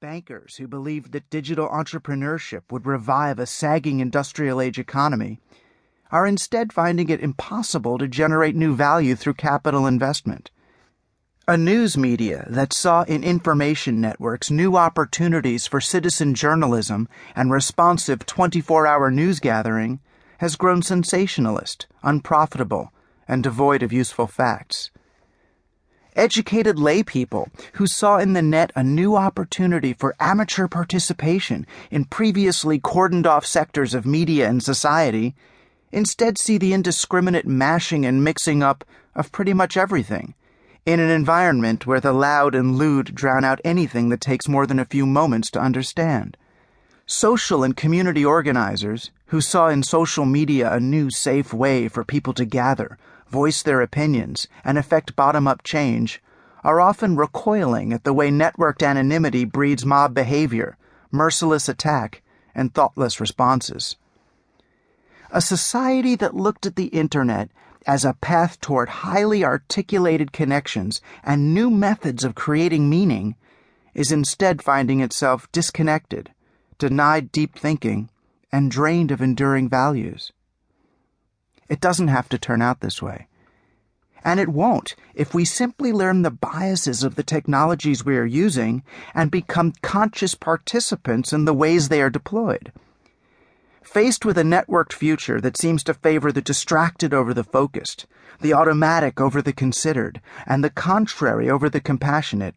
Bankers who believed that digital entrepreneurship would revive a sagging industrial age economy are instead finding it impossible to generate new value through capital investment. A news media that saw in information networks new opportunities for citizen journalism and responsive 24-hour news gathering has grown sensationalist, unprofitable, and devoid of useful facts. Educated laypeople who saw in the net a new opportunity for amateur participation in previously cordoned-off sectors of media and society instead see the indiscriminate mashing and mixing up of pretty much everything in an environment where the loud and lewd drown out anything that takes more than a few moments to understand. Social and community organizers who saw in social media a new safe way for people to gather, voice their opinions, and effect bottom-up change, are often recoiling at the way networked anonymity breeds mob behavior, merciless attack, and thoughtless responses. A society that looked at the internet as a path toward highly articulated connections and new methods of creating meaning is instead finding itself disconnected, denied deep thinking, and drained of enduring values. It doesn't have to turn out this way. And it won't if we simply learn the biases of the technologies we are using and become conscious participants in the ways they are deployed. Faced with a networked future that seems to favor the distracted over the focused, the automatic over the considered, and the contrary over the compassionate,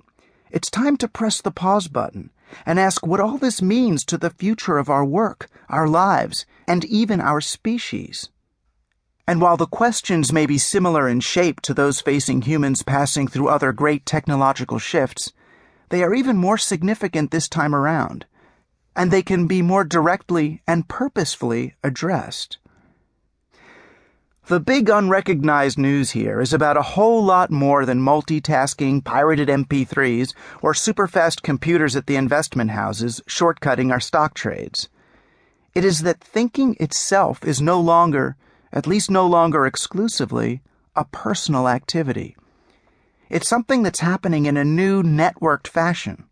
it's time to press the pause button and ask what all this means to the future of our work, our lives, and even our species. And while the questions may be similar in shape to those facing humans passing through other great technological shifts, they are even more significant this time around, and they can be more directly and purposefully addressed. The big unrecognized news here is about a whole lot more than multitasking, pirated MP3s, or superfast computers at the investment houses shortcutting our stock trades. It is that thinking itself is no longer, at least no longer exclusively, a personal activity. It's something that's happening in a new networked fashion.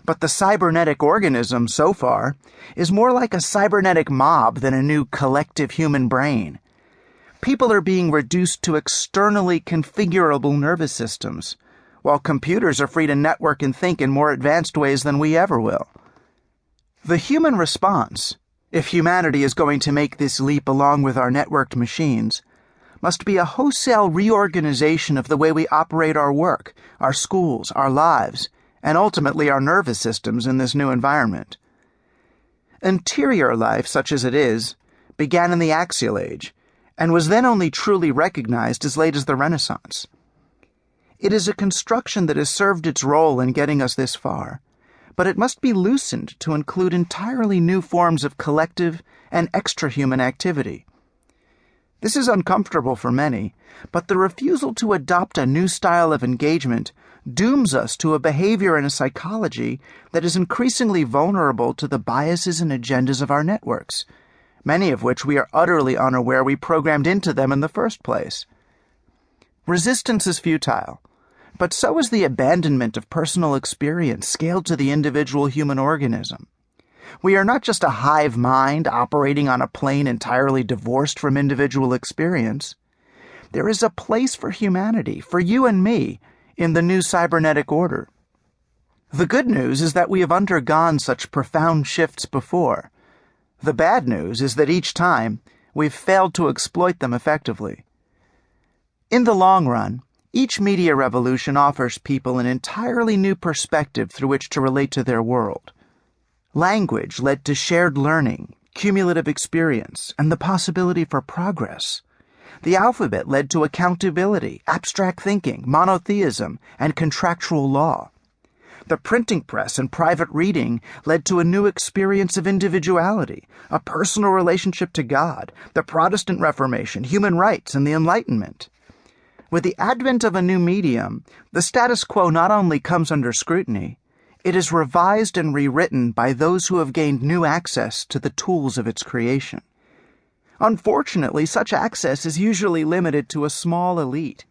But the cybernetic organism, so far, is more like a cybernetic mob than a new collective human brain. People are being reduced to externally configurable nervous systems, while computers are free to network and think in more advanced ways than we ever will. The human response, if humanity is going to make this leap along with our networked machines, must be a wholesale reorganization of the way we operate our work, our schools, our lives, and ultimately our nervous systems in this new environment. Interior life, such as it is, began in the Axial Age, and was then only truly recognized as late as the Renaissance. It is a construction that has served its role in getting us this far, but it must be loosened to include entirely new forms of collective and extra-human activity. This is uncomfortable for many, but the refusal to adopt a new style of engagement dooms us to a behavior and a psychology that is increasingly vulnerable to the biases and agendas of our networks, many of which we are utterly unaware we programmed into them in the first place. Resistance is futile, but so is the abandonment of personal experience scaled to the individual human organism. We are not just a hive mind operating on a plane entirely divorced from individual experience. There is a place for humanity, for you and me, in the new cybernetic order. The good news is that we have undergone such profound shifts before. The bad news is that each time, we've failed to exploit them effectively. In the long run, each media revolution offers people an entirely new perspective through which to relate to their world. Language led to shared learning, cumulative experience, and the possibility for progress. The alphabet led to accountability, abstract thinking, monotheism, and contractual law. The printing press and private reading led to a new experience of individuality, a personal relationship to God, the Protestant Reformation, human rights, and the Enlightenment. With the advent of a new medium, the status quo not only comes under scrutiny, it is revised and rewritten by those who have gained new access to the tools of its creation. Unfortunately, such access is usually limited to a small elite.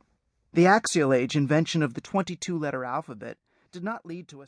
The Axial Age invention of the 22-letter alphabet did not lead to a